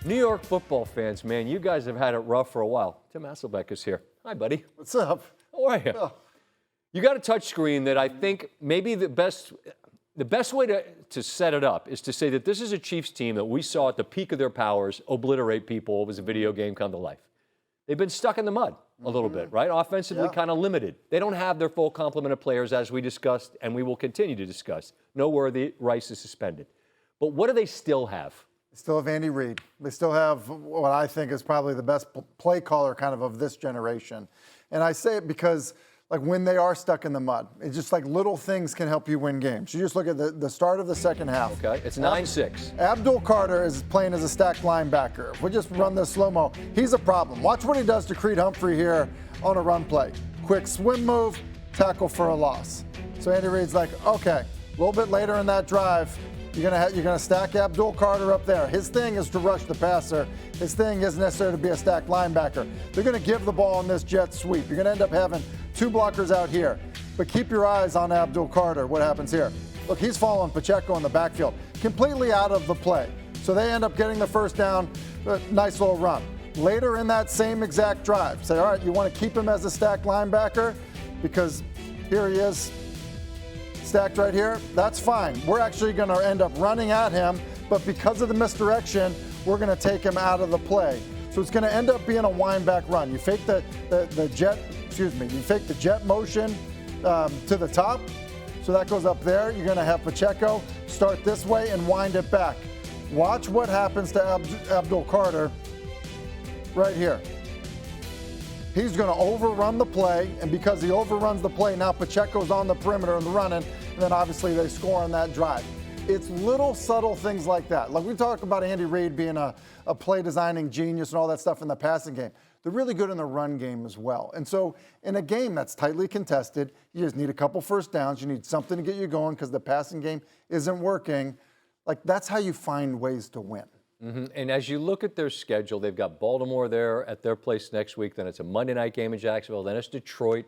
New York football fans, man, you guys have had it rough for a while. Tim Hasselbeck is here. Hi, buddy. What's up? How are you? Oh. You got a touch screen that I think maybe the best way to set it up is to say that this is a Chiefs team that we saw at the peak of their powers obliterate people. It was a video game come to life. They've been stuck in the mud a little bit, right? Offensively, kind of limited. They don't have their full complement of players, as we discussed, and we will continue to discuss. Noteworthy, Rice is suspended. But what do they still have? They still have Andy Reid. They still have what I think is probably the best play caller kind of this generation. And I say it because, like, when they are stuck in the mud, it's just like little things can help you win games. You just look at the start of the second half. Okay, it's 9-6. Abdul Carter is playing as a stacked linebacker. If we just run this slow-mo, he's a problem. Watch what he does to Creed Humphrey here on a run play. Quick swim move, tackle for a loss. So Andy Reid's like, okay, a little bit later in that drive, you're gonna stack Abdul Carter up there. His thing is to rush the passer. His thing isn't necessarily to be a stacked linebacker. They're gonna give the ball in this jet sweep. You're gonna end up having two blockers out here. But keep your eyes on Abdul Carter. What happens here? Look, he's following Pacheco in the backfield, completely out of the play. So they end up getting the first down. Nice little run. Later in that same exact drive, say, all right, you want to keep him as a stacked linebacker because here he is, stacked right here. That's fine. We're actually going to end up running at him, but because of the misdirection, we're going to take him out of the play. So it's going to end up being a wind back run. You fake the jet motion to the top. So that goes up there. You're going to have Pacheco start this way and wind it back. Watch what happens to Abdul Carter right here. He's going to overrun the play, and because he overruns the play, now Pacheco's on the perimeter and running, and then obviously they score on that drive. It's little subtle things like that. Like we talk about Andy Reid being a play designing genius and all that stuff in the passing game. They're really good in the run game as well. And so in a game that's tightly contested, you just need a couple first downs. You need something to get you going because the passing game isn't working. Like that's how you find ways to win. Mm-hmm. And as you look at their schedule, they've got Baltimore there at their place next week. Then it's a Monday night game in Jacksonville. Then it's Detroit.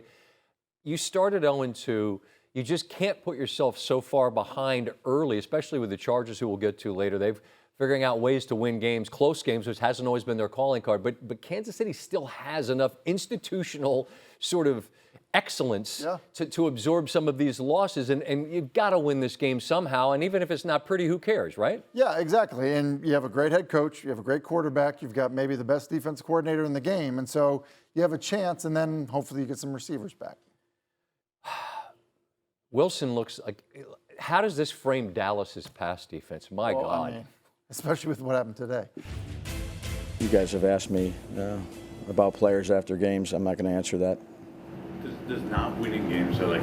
You started 0-2. You just can't put yourself so far behind early, especially with the Chargers, who we'll get to later. They've figuring out ways to win games, close games, which hasn't always been their calling card. But Kansas City still has enough institutional sort of excellence to absorb some of these losses. And you've got to win this game somehow. And even if it's not pretty, who cares, right? Yeah, exactly. And you have a great head coach. You have a great quarterback. You've got maybe the best defense coordinator in the game. And so you have a chance, and then hopefully you get some receivers back. Wilson looks like – how does this frame Dallas's pass defense? My God. I mean, especially with what happened today. You guys have asked me about players after games. I'm not going to answer that. Does not winning games, so like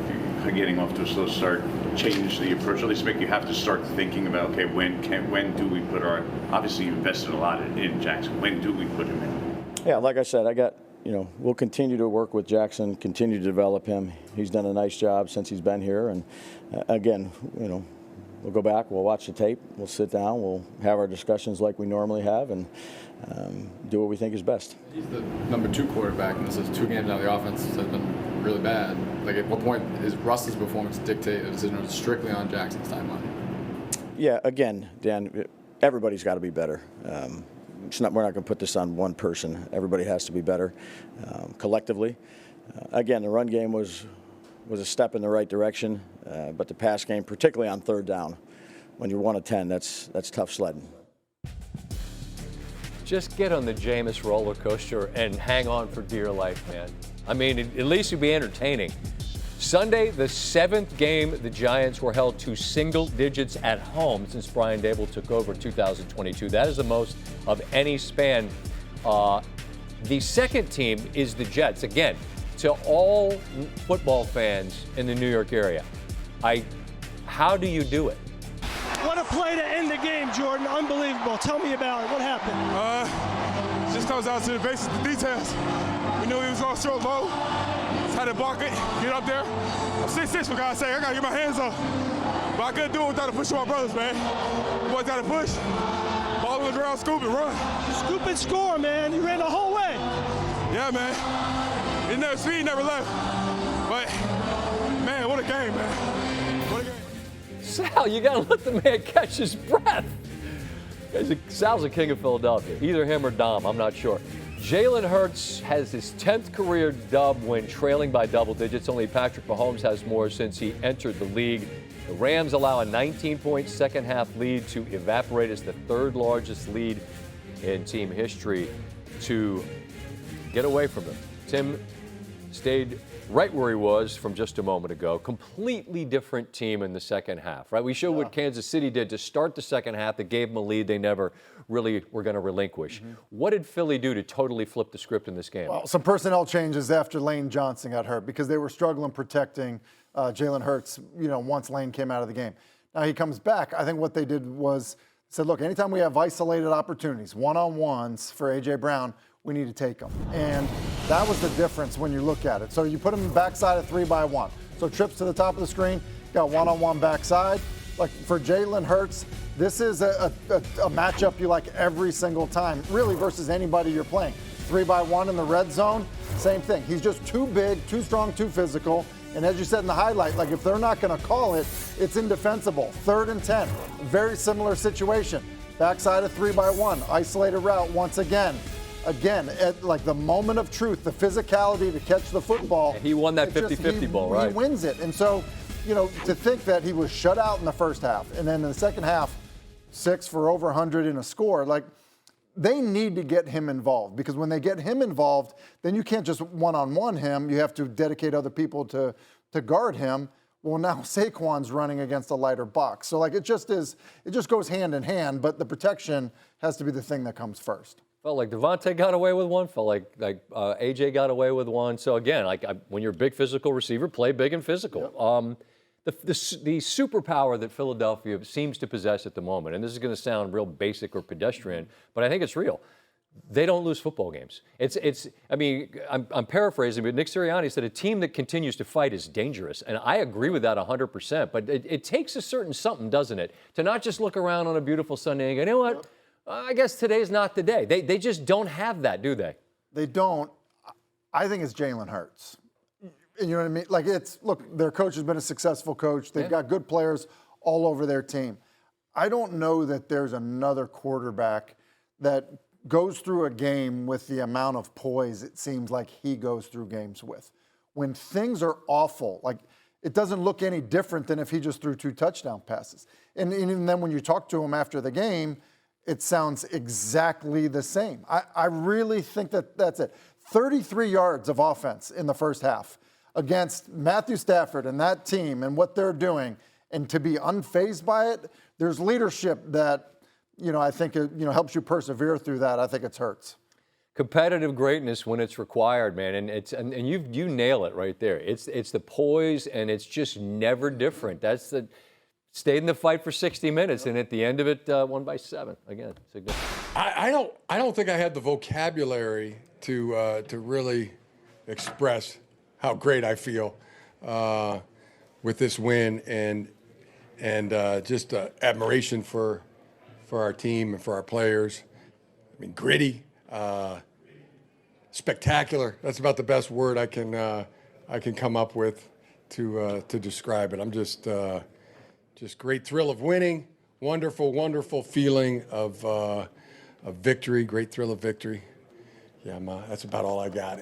getting off to a slow start, change the approach? At least make you have to start thinking about, okay, when do we put our, obviously you invested a lot in Jackson, when do we put him in? Yeah, like I said, we'll continue to work with Jackson, continue to develop him. He's done a nice job since he's been here. And again, we'll go back, we'll watch the tape, we'll sit down, we'll have our discussions like we normally have, and do what we think is best. He's the number 2 quarterback, and this is 2 games now. The offense has been really bad. Like, at what point is Russ's performance dictate a decision strictly on Jackson's timeline? Yeah, again, Dan, everybody's got to be better. We're not going to put this on one person. Everybody has to be better collectively. Again, the run game was a step in the right direction, but the pass game, particularly on third down, when you're 1 of 10, that's tough sledding. Just get on the Jameis roller coaster and hang on for dear life, man. I mean, at least it'd be entertaining. Sunday, the 7th game, the Giants were held to single digits at home since Brian Daboll took over 2022. That is the most of any span. The second team is the Jets. Again, to all football fans in the New York area, how do you do it? What a play to end the game, Jordan. Unbelievable. Tell me about it. What happened? Just comes down to the basics, the details. We knew he was going to throw low. Just had to block it, get up there. I'm 6'6", for God's sake. I got to get my hands up. But I couldn't do it without the push of my brothers, man. Boys got to push. Ball on the ground, scoop and run. Scoop and score, man. You ran the whole way. Yeah, man. Speed never left. But, man, what a game, man. What a game. Sal, you got to let the man catch his breath. Sal's the king of Philadelphia. Either him or Dom, I'm not sure. Jalen Hurts has his 10th career dub when trailing by double digits. Only Patrick Mahomes has more since he entered the league. The Rams allow a 19-point second-half lead to evaporate as the third largest lead in team history to get away from them. Tim stayed right where he was from just a moment ago. Completely different team in the second half, right? We showed what Kansas City did to start the second half that gave them a lead they never really were going to relinquish. What did Philly do to totally flip the script in this game? Well, some personnel changes after Lane Johnson got hurt because they were struggling protecting Jalen Hurts, once Lane came out of the game. Now he comes back. I think what they did was said, look, anytime we have isolated opportunities, one-on-ones for A.J. Brown, we need to take them. And that was the difference when you look at it. So you put him backside of 3-by-1. So trips to the top of the screen, got one-on-one backside. Like for Jalen Hurts, this is a matchup you like every single time, really, versus anybody you're playing. 3-by-1 in the red zone, same thing. He's just too big, too strong, too physical. And as you said in the highlight, like if they're not going to call it, it's indefensible. 3rd and 10, very similar situation. Backside of 3-by-1, isolated route once again. Again, at like the moment of truth, the physicality to catch the football. He won that 50-50 ball, right? He wins it. And so, to think that he was shut out in the first half, and then in the second half, 6 for over 100 in a score, like they need to get him involved, because when they get him involved, then you can't just one-on-one him. You have to dedicate other people to guard him. Well, now Saquon's running against a lighter box. So it just goes hand in hand, but the protection has to be the thing that comes first. Felt like Devontae got away with one. Felt like A.J. got away with one. So again, when you're a big physical receiver, play big and physical. Yep. The superpower that Philadelphia seems to possess at the moment, and this is going to sound real basic or pedestrian, but I think it's real. They don't lose football games. I'm paraphrasing, but Nick Sirianni said a team that continues to fight is dangerous, and I agree with that 100%. But it takes a certain something, doesn't it, to not just look around on a beautiful Sunday and go, you know what? I guess today's not the day. They just don't have that, do they? They don't. I think it's Jalen Hurts. You know what I mean? Look, their coach has been a successful coach. They've got good players all over their team. I don't know that there's another quarterback that goes through a game with the amount of poise it seems like he goes through games with. When things are awful, it doesn't look any different than if he just threw 2 touchdown passes. And even then when you talk to him after the game, it sounds exactly the same. I really think that's it. 33 yards of offense in the first half against Matthew Stafford and that team and what they're doing, and to be unfazed by it, there's leadership that, I think helps you persevere through that. I think it hurts. Competitive greatness when it's required, man, and you nail it right there. It's the poise, and it's just never different. That's the stayed in the fight for 60 minutes, and at the end of it, won by 7. Again, significant. I don't think I had the vocabulary to really express how great I feel with this win, and just admiration for our team and for our players. I mean, gritty, spectacular. That's about the best word I can come up with to describe it. I'm just great thrill of winning, wonderful feeling of victory, great thrill of victory. Yeah, that's about all I got.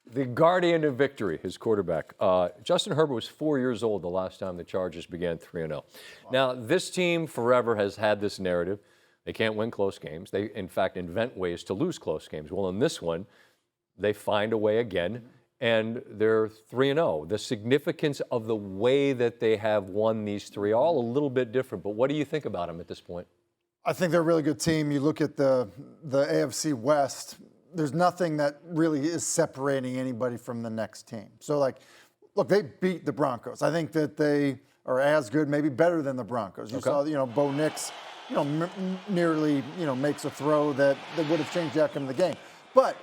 The guardian of victory, his quarterback. Justin Herbert was 4 years old the last time the Chargers began 3-0. Wow. Now, this team forever has had this narrative. They can't win close games. They, in fact, invent ways to lose close games. Well, in this one, they find a way again, and they're 3-0. The significance of the way that they have won these 3 are all a little bit different. But what do you think about them at this point? I think they're a really good team. You look at the AFC West, there's nothing that really is separating anybody from the next team. So, look, they beat the Broncos. I think that they are as good, maybe better than the Broncos. You saw, Bo Nix, nearly, makes a throw that would have changed the outcome of the game. But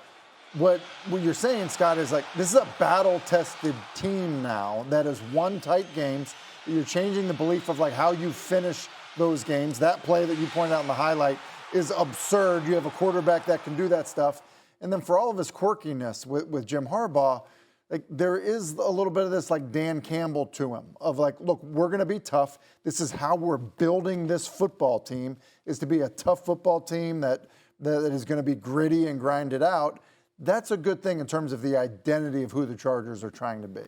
what you're saying, Scott, is this is a battle-tested team now that has won tight games. You're changing the belief of how you finish those games. That play that you pointed out in the highlight is absurd. You have a quarterback that can do that stuff. And then for all of his quirkiness with Jim Harbaugh, like there is a little bit of this like Dan Campbell to him of like, look, we're going to be tough. This is how we're building this football team, is to be a tough football team that is going to be gritty and grind it out. That's a good thing in terms of the identity of who the Chargers are trying to be.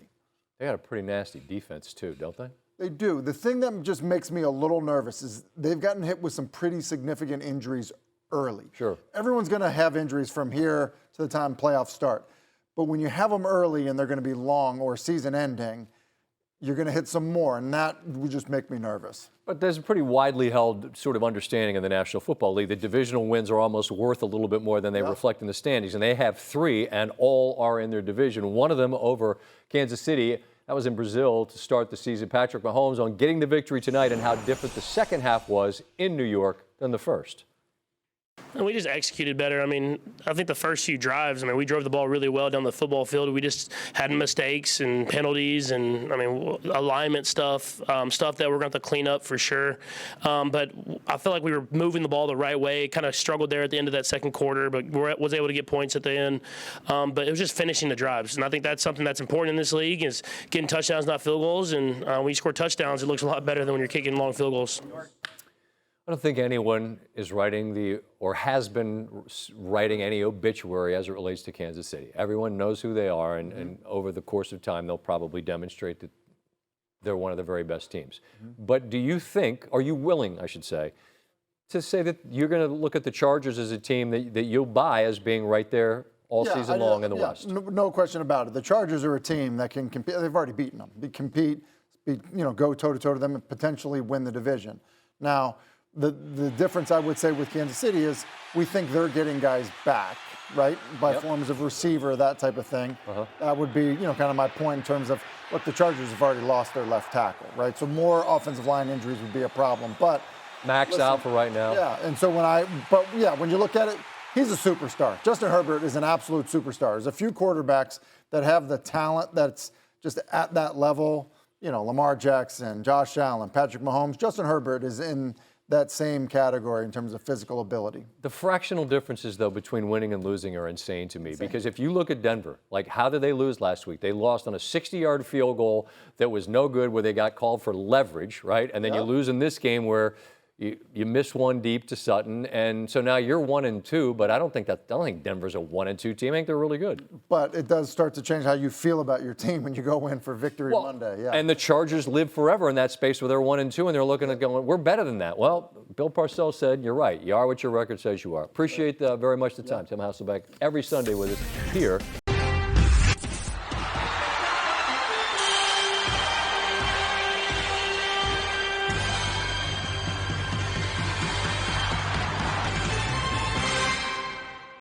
They got a pretty nasty defense too, don't they? They do. The thing that just makes me a little nervous is they've gotten hit with some pretty significant injuries early. Sure. Everyone's going to have injuries from here to the time playoffs start. But when you have them early and they're going to be long or season ending, you're going to hit some more, and that would just make me nervous. But there's a pretty widely held sort of understanding in the National Football League that divisional wins are almost worth a little bit more than they reflect in the standings. And they have 3, and all are in their division. One of them over Kansas City. That was in Brazil to start the season. Patrick Mahomes on getting the victory tonight and how different the second half was in New York than the first. And we just executed better. I mean, I think the first few drives, we drove the ball really well down the football field. We just had mistakes and penalties and, alignment stuff, stuff that we're going to have to clean up for sure. But I feel like we were moving the ball the right way. Kind of struggled there at the end of that second quarter, but was able to get points at the end. But it was just finishing the drives. And I think that's something that's important in this league, is getting touchdowns, not field goals. And when you score touchdowns, it looks a lot better than when you're kicking long field goals. I don't think anyone is writing or has been writing any obituary as it relates to Kansas City. Everyone knows who they are, and over the course of time, they'll probably demonstrate that they're one of the very best teams. But do you think, are you willing, I should say, to say that you're going to look at the Chargers as a team that you'll buy as being right there all season long in the West? No question about it. The Chargers are a team that can compete. They've already beaten them. They compete, go toe-to-toe to them and potentially win the division. Now, the difference I would say with Kansas City is we think they're getting guys back, right, by forms of receiver, that type of thing. That would be, kind of my point in terms of, look, the Chargers have already lost their left tackle, right? So more offensive line injuries would be a problem. But Max out for right now. Yeah, and so when you look at it, he's a superstar. Justin Herbert is an absolute superstar. There's a few quarterbacks that have the talent that's just at that level. Lamar Jackson, Josh Allen, Patrick Mahomes. Justin Herbert is in that same category in terms of physical ability. The fractional differences, though, between winning and losing are insane to me. Because if you look at Denver, like how did they lose last week? They lost on a 60-yard field goal that was no good, where they got called for leverage, right? And then you lose in this game where you miss one deep to Sutton, and so now you're 1-2. But I don't think Denver's a 1-2 team. I think they're really good. But it does start to change how you feel about your team when you go in for victory Monday. Yeah. And the Chargers live forever in that space where they're 1-2, and they're looking at going, we're better than that. Well, Bill Parcells said, you're right. You are what your record says you are. Appreciate very much the time. Tim Hasselbeck every Sunday with us here